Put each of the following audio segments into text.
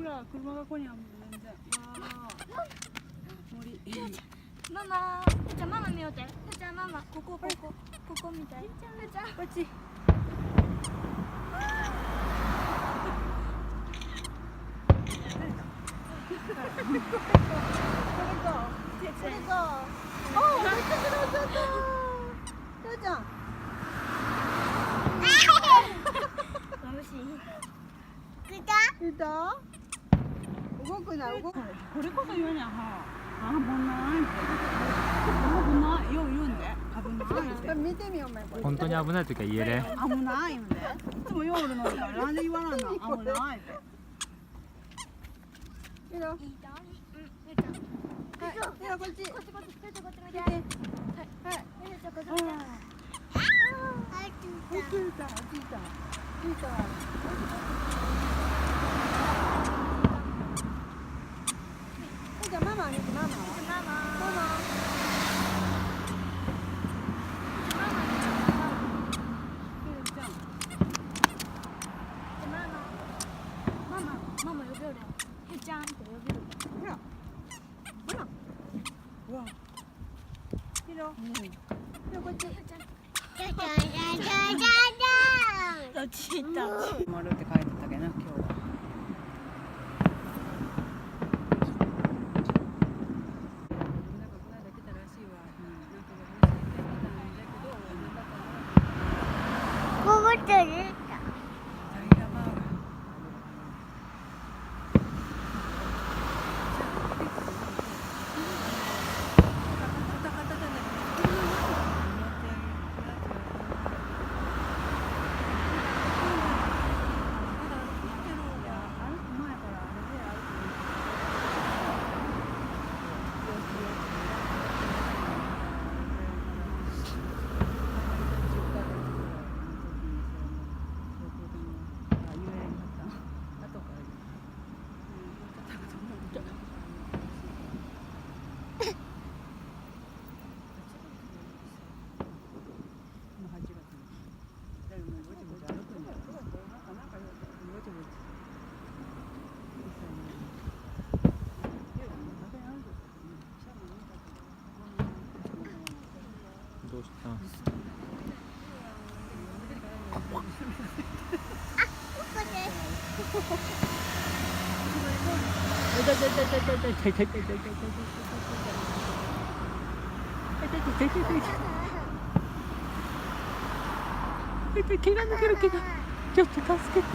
ら車がここにあるもん全然。森。ママ、じゃあママ見ようて。じゃあママ、ここみたい。じゃあこっち。動くな、動く。これこそ言うにゃは。危ないって。危ない。よう言うんで。危ないって。見てみよう、お前。本当に危ない時は言えれ。危ない言うんで。いつもようおるのに、なんで言わないの。危ないって。いいよ。はい、こっち。こっち見て。はい。じゃあママ見て、ママ。ママ呼びよるよ。へちゃんって呼びよる。ほら。うわ。ひろ。こっち。どっち行った。丸って書いてたけどな、今日は。どうした？毛が抜ける毛が。ちょっと助けて。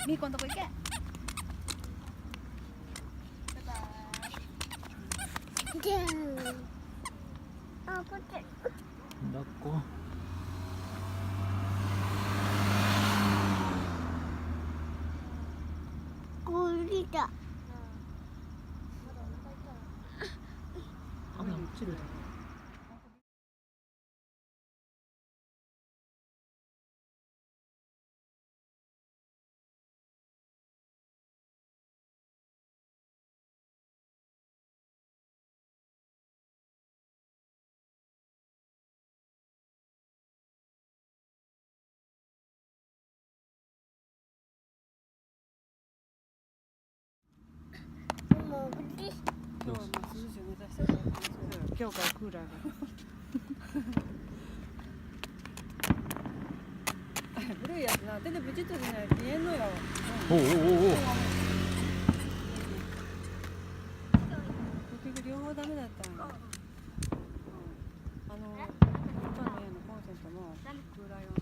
みーこんとこ行け。抱っこ。雨落ちる。今日はもう涼しい目指してる。今日からクーラーが。古いやつな、手でブチッとしないと言えんのよ。おお。結局両方ダメだったの。一般の家のコンセントもクーラー用の。